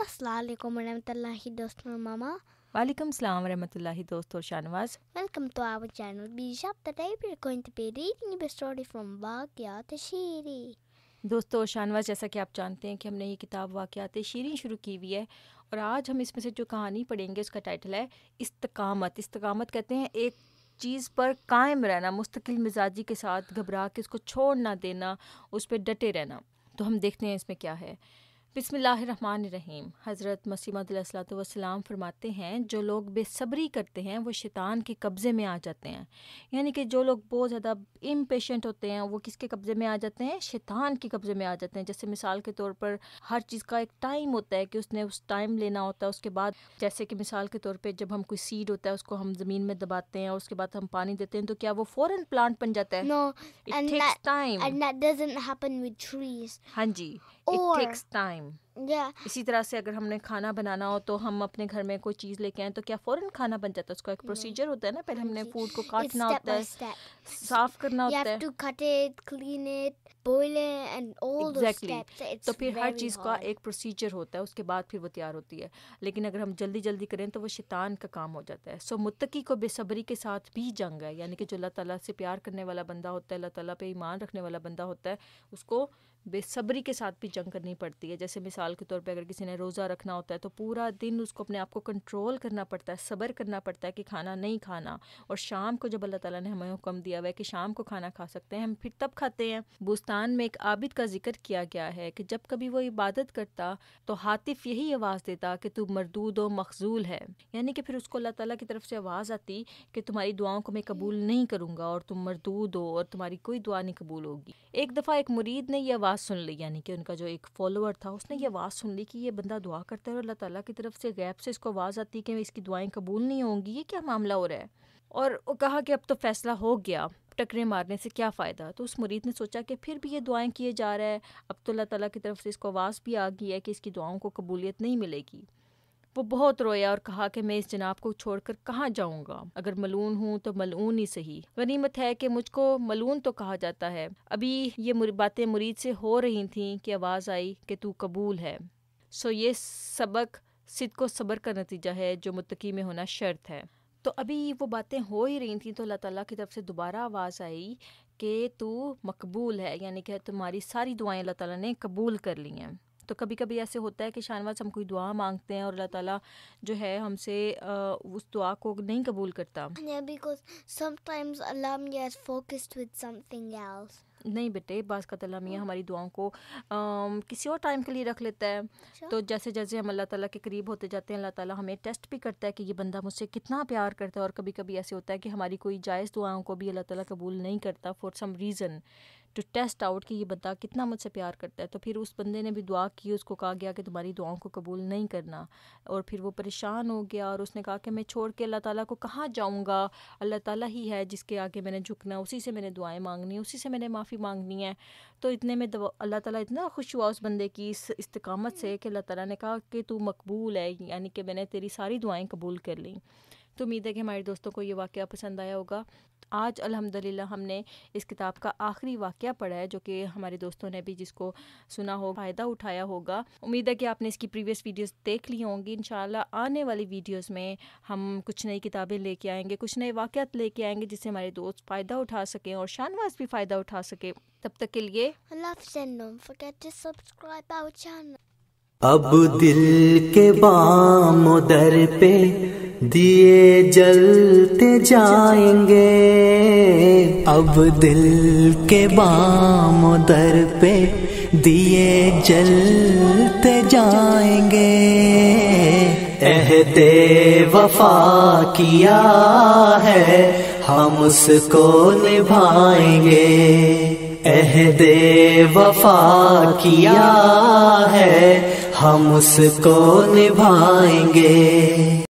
السلام علیکم ورحمۃ اللہ دوستوں اور ماما. وعلیکم السلام ورحمۃ اللہ دوست اور Shahnawaz. Welcome to our channel Bishop. Today we're going to be reading a story from واقعات شیریں. دوستو اور شاہنواز، جیسا کہ آپ جانتے ہیں کہ ہم نے یہ کتاب واقعات شیریں شروع کی ہوئی ہے، اور آج ہم اس میں سے جو کہانی پڑھیں گے اس کا ٹائٹل ہے استقامت. استقامت کہتے ہیں ایک چیز پر قائم رہنا، مستقل مزاجی کے ساتھ، گھبرا کے اس کو چھوڑ نہ دینا، اس پہ ڈٹے رہنا. تو ہم دیکھتے ہیں اس میں کیا ہے. بسم اللہ الرحمن الرحیم. حضرت مسیح موعود علیہ الصلوۃ والسلام فرماتے ہیں جو لوگ بے صبری کرتے ہیں وہ شیطان کے قبضے میں آ جاتے ہیں. یعنی کہ جو لوگ بہت زیادہ امپیشنٹ ہوتے ہیں وہ کس کے قبضے میں آ جاتے ہیں؟ شیطان کے قبضے میں آ جاتے ہیں. جیسے مثال کے طور پر ہر چیز کا ایک ٹائم ہوتا ہے کہ اس نے اس ٹائم لینا ہوتا ہے. اس کے بعد جیسے کہ مثال کے طور پہ جب ہم کوئی سیڈ ہوتا ہے اس کو ہم زمین میں دباتے ہیں اور اس کے بعد ہم پانی دیتے ہیں تو کیا وہ فوراً پلانٹ بن جاتا ہے؟ No, It and takes time. and that doesn't happen with trees. ہاں جی، Or- it takes time. Yeah. اسی طرح سے اگر ہم نے کھانا بنانا ہو تو ہم اپنے گھر میں کوئی چیز لے کے آئیں تو کیا فوراً کھانا بن جاتا ہے؟ اس کا ایک پروسیجر ہوتا ہے نا. پہلے ہم نے فوڈ کو It's کاٹنا step ہوتا by ہے، step. صاف کرنا You ہوتا ہے. have to cut it, clean it, boil it, and all those Exactly. steps. It's تو پھر ہر very چیز کا hard. ایک پروسیجر ہوتا ہے، اس کے بعد پھر وہ تیار ہوتی ہے. لیکن اگر ہم جلدی جلدی کریں تو وہ شیطان کا کام ہو جاتا ہے. سو متقی کو بے صبری کے ساتھ بھی جنگ ہے. یعنی کہ جو اللہ تعالیٰ سے پیار کرنے والا بندہ ہوتا ہے، اللہ تعالیٰ پہ ایمان رکھنے والا بندہ ہوتا ہے، اس کو بے صبری کے ساتھ بھی جنگ کرنی پڑتی ہے. جیسے مثال کے طور پہ اگر کسی نے روزہ رکھنا ہوتا ہے تو پورا دن اس کو اپنے آپ کو کنٹرول کرنا پڑتا ہے، صبر کرنا پڑتا ہے کہ کھانا نہیں کھانا. اور شام کو جب اللہ تعالیٰ نے ہمیں حکم دیا ہوا ہے کہ شام کو کھانا کھا سکتے ہیں، ہم پھر تب کھاتے ہیں. بوستان میں ایک عابد کا ذکر کیا گیا ہے کہ جب کبھی وہ عبادت کرتا تو ہاتف یہی آواز دیتا کہ تو مردود و مخذول ہے. یعنی کہ پھر اس کو اللہ تعالیٰ کی طرف سے آواز آتی کہ تمہاری دعاؤں کو میں قبول نہیں کروں گا اور تم مردود ہو اور تمہاری کوئی دعا نہیں قبول ہوگی. ایک دفعہ ایک مرید نے یہ آواز سن لی، یعنی کہ ان کا جو ایک فالوور تھا اس نے یہ آواز سن لی کہ یہ بندہ دعا کرتا ہے اور اللہ تعالیٰ کی طرف سے غیب سے اس کو آواز آتی کہ اس کی دعائیں قبول نہیں ہوں گی، یہ کیا معاملہ ہو رہا ہے؟ اور وہ کہا کہ اب تو فیصلہ ہو گیا، ٹکرے مارنے سے کیا فائدہ. تو اس مرید نے سوچا کہ پھر بھی یہ دعائیں کیے جا رہا ہے، اب تو اللہ تعالیٰ کی طرف سے اس کو آواز بھی آ گئی ہے کہ اس کی دعاؤں کو قبولیت نہیں ملے گی. وہ بہت رویا اور کہا کہ میں اس جناب کو چھوڑ کر کہاں جاؤں گا؟ اگر ملعون ہوں تو ملعون ہی صحیح. غنیمت ہے کہ مجھ کو ملعون تو کہا جاتا ہے. ابھی یہ باتیں مرید سے ہو رہی تھیں کہ آواز آئی کہ تو قبول ہے. سو یہ سبق صدق و صبر کا نتیجہ ہے جو متقی میں ہونا شرط ہے. تو ابھی وہ باتیں ہو ہی رہی تھیں تو اللہ تعالیٰ کی طرف سے دوبارہ آواز آئی کہ تو مقبول ہے، یعنی کہ تمہاری ساری دعائیں اللہ تعالیٰ نے قبول کر لی ہیں. تو کبھی کبھی ایسے ہوتا ہے کہ شاہنواز ہم کوئی دعا مانگتے ہیں اور اللہ تعالیٰ جو ہے ہم سے اس دعا کو نہیں قبول کرتا. Yeah, because sometimes Allah is focused with something else. نہیں بیٹے، بعض کا اللہ میاں ہماری دعاؤں کو کسی اور ٹائم کے لیے رکھ لیتا ہے. تو جیسے جیسے ہم اللہ تعالیٰ کے قریب ہوتے جاتے ہیں اللہ تعالیٰ ہمیں ٹیسٹ بھی کرتا ہے کہ یہ بندہ مجھ سے کتنا پیار کرتا ہے. اور کبھی کبھی ایسے ہوتا ہے کہ ہماری کوئی جائز دعاؤں کو بھی اللہ تعالیٰ قبول نہیں کرتا for some reason, to test out کہ یہ بندہ کتنا مجھ سے پیار کرتا ہے. تو پھر اس بندے نے بھی دعا کی، اس کو کہا گیا کہ تمہاری دعاؤں کو قبول نہیں کرنا. اور پھر وہ پریشان ہو گیا اور اس نے کہا کہ میں چھوڑ کے اللہ تعالیٰ کو کہاں جاؤں گا؟ اللہ تعالیٰ ہی ہے جس کے آگے میں نے جھکنا، اسی سے میں نے دعائیں مانگنی، اسی سے میں نے معافی مانگنی ہے. تو اتنے میں اللہ تعالیٰ اتنا خوش ہوا اس بندے کی اس استقامت سے کہ اللہ تعالیٰ نے کہا کہ تو مقبول ہے، یعنی کہ میں نے تیری ساری دعائیں قبول کر لیں. تو امید ہے کہ ہمارے دوستوں کو یہ واقعہ پسند آیا ہوگا. آج الحمدللہ ہم نے اس کتاب کا آخری واقعہ پڑھا ہے جو کہ ہمارے دوستوں نے بھی جس کو سنا ہو فائدہ اٹھایا ہوگا. امید ہے کہ آپ نے اس کی پریویس ویڈیوز دیکھ لی ہوں گی. انشاءاللہ آنے والی ویڈیوز میں ہم کچھ نئی کتابیں لے کے آئیں گے، کچھ نئے واقعات لے کے آئیں گے جس سے ہمارے دوست فائدہ اٹھا سکیں اور شاہنواز بھی فائدہ اٹھا سکے. تب تک کے لیے Allah and don't forget to subscribe our channel. اب دل کے بام و در پہ دیے جلتے جائیں گے، اب دل کے بام و در پہ دیے جلتے جائیں گے. عہد وفا کیا ہے ہم اس کو نبھائیں گے، عہد وفا کیا ہے ہم اس کو نبھائیں گے.